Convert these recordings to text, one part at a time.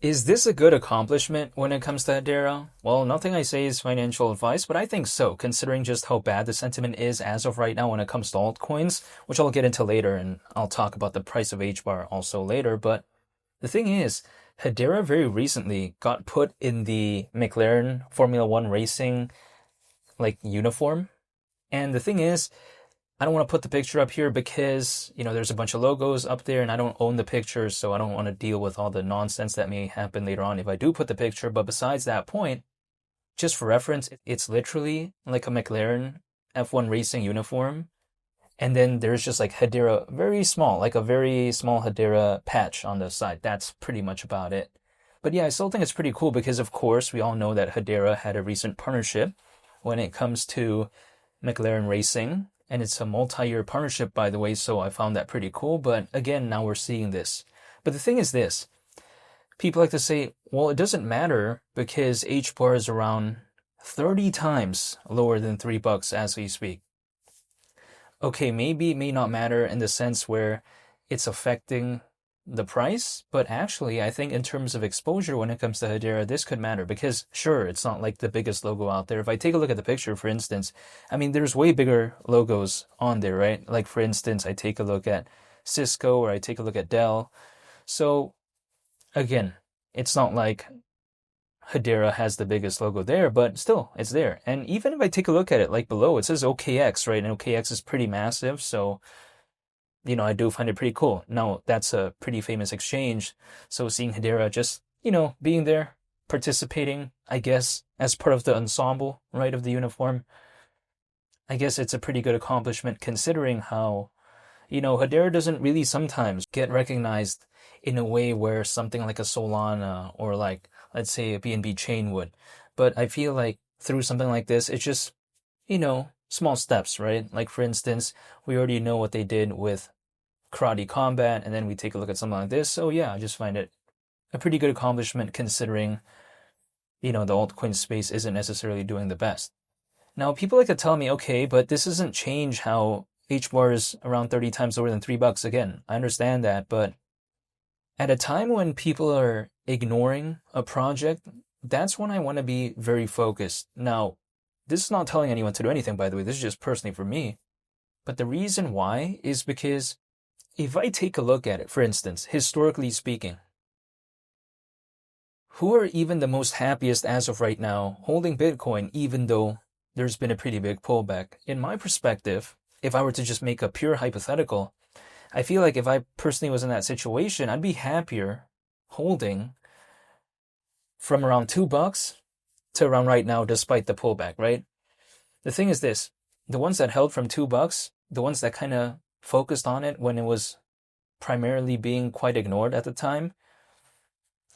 Is this a good accomplishment when it comes to Hedera? Well, nothing I say is financial advice, but I think so, considering just how bad the sentiment is as of right now when it comes to altcoins, which I'll get into later, and I'll talk about the price of HBAR also later. But the thing is, Hedera very recently got put in the McLaren Formula One racing like uniform. And the thing is, I don't want to put the picture up here because, there's a bunch of logos up there and I don't own the picture, so I don't want to deal with all the nonsense that may happen later on if I do put the picture. But besides that point, just for reference, it's literally like a McLaren F1 racing uniform. And then there's just like Hedera, very small, like a very small Hedera patch on the side. That's pretty much about it. But yeah, I still think it's pretty cool because, of course, we all know that Hedera had a recent partnership when it comes to McLaren racing. And it's a multi-year partnership, by the way, so I found that pretty cool. But again, now we're seeing this. But the thing is this. People like to say, well, it doesn't matter because HBAR is around 30 times lower than $3 as we speak. Okay, maybe it may not matter in the sense where it's affecting the price, but actually, I think in terms of exposure when it comes to Hedera, this could matter because sure, it's not like the biggest logo out there. If I take a look at the picture, for instance, I mean, there's way bigger logos on there, right? Like for instance, I take a look at Cisco or I take a look at Dell. So again, it's not like Hedera has the biggest logo there, but still, it's there. And even if I take a look at it, like below, it says OKX, right? And OKX is pretty massive, so I do find it pretty cool. Now, that's a pretty famous exchange. So seeing Hedera just, being there, participating, I guess, as part of the ensemble, right, of the uniform, I guess it's a pretty good accomplishment considering how, Hedera doesn't really sometimes get recognized in a way where something like a Solana or like, let's say, a BNB chain would. But I feel like through something like this, it's just, small steps, right? Like for instance, we already know what they did with Karate Combat, and then we take a look at something like this. So yeah, I just find it a pretty good accomplishment considering, the altcoin space isn't necessarily doing the best. Now, people like to tell me, okay, but this doesn't change how HBAR is around 30 times lower than $3. Again, I understand that, but at a time when people are ignoring a project, that's when I want to be very focused. Now, this is not telling anyone to do anything, by the way. This is just personally for me. But the reason why is because if I take a look at it, for instance, historically speaking, who are even the most happiest as of right now holding Bitcoin, even though there's been a pretty big pullback? In my perspective, if I were to just make a pure hypothetical, I feel like if I personally was in that situation, I'd be happier holding from around $2 to around right now, despite the pullback, right? The thing is this, the ones that held from $2, the ones that kind of focused on it when it was primarily being quite ignored at the time,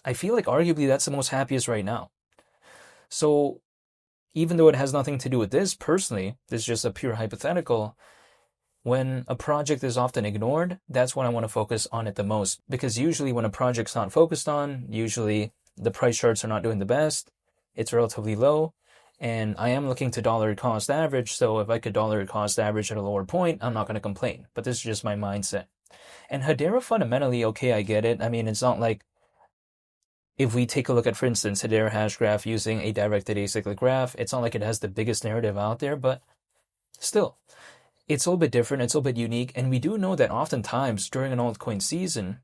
I feel like arguably that's the most happiest right now. So even though it has nothing to do with this personally, this is just a pure hypothetical, when a project is often ignored, that's when I want to focus on it the most. Because usually when a project's not focused on, usually the price charts are not doing the best, it's relatively low, and I am looking to dollar cost average, so if I could dollar cost average at a lower point, I'm not going to complain. But this is just my mindset. And Hedera fundamentally, okay, I get it. I mean, it's not like if we take a look at, for instance, Hedera hash graph using a directed acyclic graph, it's not like it has the biggest narrative out there, but still, it's a little bit different, it's a little bit unique, and we do know that oftentimes during an altcoin season,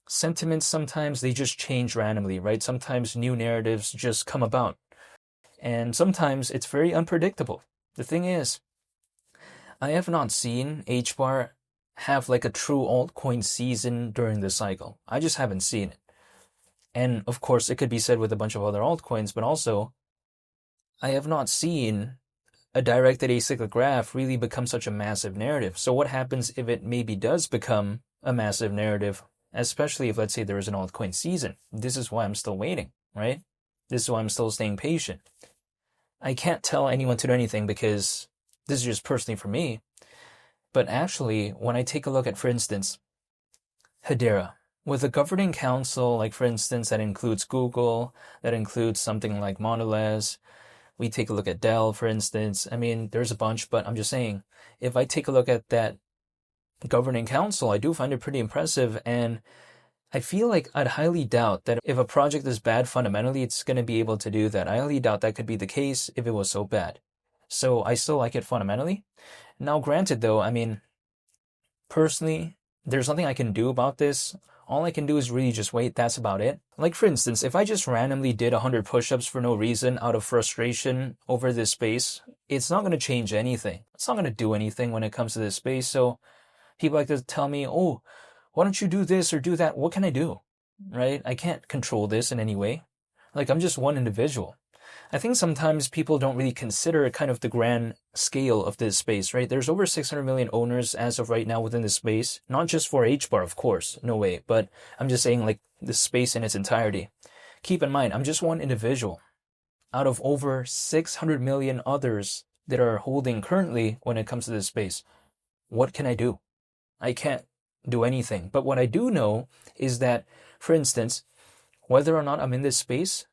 sentiments sometimes they just change randomly, right? Sometimes new narratives just come about. And sometimes it's very unpredictable. The thing is, I have not seen HBAR have like a true altcoin season during the cycle. I just haven't seen it. And of course, it could be said with a bunch of other altcoins, but also, I have not seen a directed acyclic graph really become such a massive narrative. So what happens if it maybe does become a massive narrative, especially if, let's say, there is an altcoin season? This is why I'm still waiting, right? This is why I'm still staying patient. I can't tell anyone to do anything because this is just personally for me. But actually, when I take a look at, for instance, Hedera, with a governing council, like for instance, that includes Google, that includes something like Mondelez, we take a look at Dell, for instance. I mean, there's a bunch, but I'm just saying, if I take a look at that governing council, I do find it pretty impressive. And I feel like I'd highly doubt that if a project is bad fundamentally, it's going to be able to do that. I highly doubt that could be the case if it was so bad. So I still like it fundamentally. Now, granted, though, I mean, personally, there's nothing I can do about this. All I can do is really just wait. That's about it. Like, for instance, if I just randomly did 100 push-ups for no reason out of frustration over this space, it's not going to change anything. It's not going to do anything when it comes to this space. So people like to tell me, oh, why don't you do this or do that? What can I do? Right? I can't control this in any way. Like, I'm just one individual. I think sometimes people don't really consider kind of the grand scale of this space, right? There's over 600 million owners as of right now within this space, not just for HBAR, of course, no way, but I'm just saying like the space in its entirety. Keep in mind, I'm just one individual out of over 600 million others that are holding currently when it comes to this space. What can I do? I can't do anything. But what I do know is that, for instance, whether or not I'm in this space,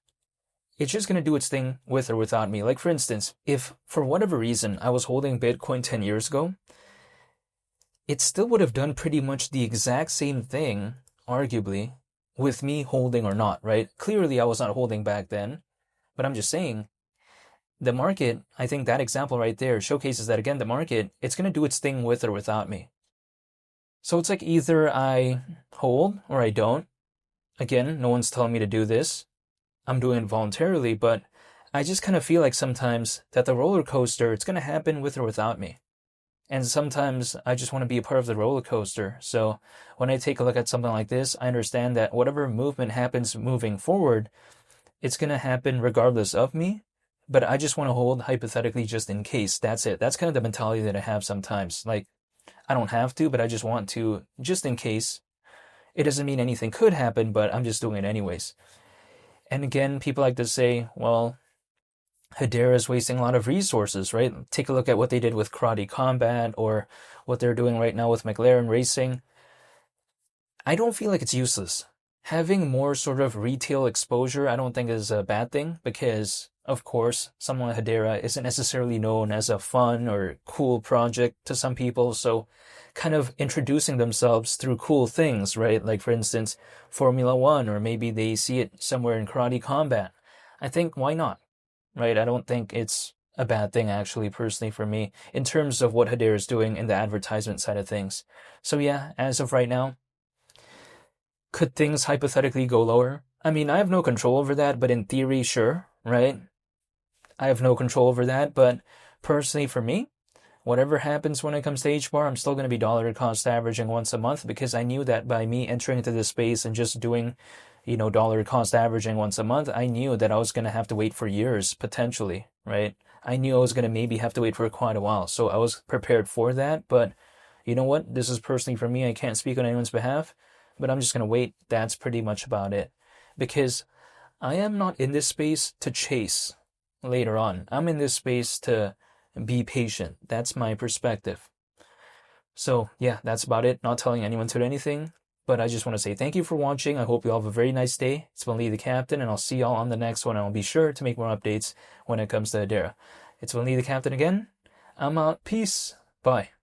it's just going to do its thing with or without me. Like, for instance, if for whatever reason I was holding Bitcoin 10 years ago, it still would have done pretty much the exact same thing, arguably, with me holding or not, right? Clearly, I was not holding back then, but I'm just saying, the market, I think that example right there showcases that, again, the market, it's going to do its thing with or without me. So it's like either I hold or I don't. Again, no one's telling me to do this. I'm doing it voluntarily, but I just kind of feel like sometimes that the roller coaster, it's going to happen with or without me. And sometimes I just want to be a part of the roller coaster. So when I take a look at something like this, I understand that whatever movement happens moving forward, it's going to happen regardless of me. But I just want to hold hypothetically just in case. That's it. That's kind of the mentality that I have sometimes. Like, I don't have to, but I just want to just in case. It doesn't mean anything could happen, but I'm just doing it anyways. And again, people like to say, well, Hedera is wasting a lot of resources, right? Take a look at what they did with Karate Combat or what they're doing right now with McLaren Racing. I don't feel like it's useless. Having more sort of retail exposure, I don't think is a bad thing because, of course, someone like Hedera isn't necessarily known as a fun or cool project to some people. So kind of introducing themselves through cool things, right? Like, for instance, Formula One, or maybe they see it somewhere in Karate Combat. I think, why not? Right? I don't think it's a bad thing, actually, personally, for me, in terms of what Hedera is doing in the advertisement side of things. So yeah, as of right now, could things hypothetically go lower? I mean, I have no control over that, but in theory, sure, right? I have no control over that, but personally for me, whatever happens when it comes to HBAR, I'm still going to be dollar cost averaging once a month because I knew that by me entering into this space and just doing, dollar cost averaging once a month, I knew that I was going to have to wait for years, potentially, right? I knew I was going to maybe have to wait for quite a while. So I was prepared for that. But you know what? This is personally for me. I can't speak on anyone's behalf, but I'm just going to wait. That's pretty much about it. Because I am not in this space to chase later on. I'm in this space to be patient. That's my perspective. So yeah, that's about it. Not telling anyone to do anything, but I just want to say thank you for watching. I hope you all have a very nice day. It's been Lee the Captain, and I'll see y'all on the next one. I'll be sure to make more updates when it comes to Hedera. It's been Lee the Captain again. I'm out. Peace. Bye.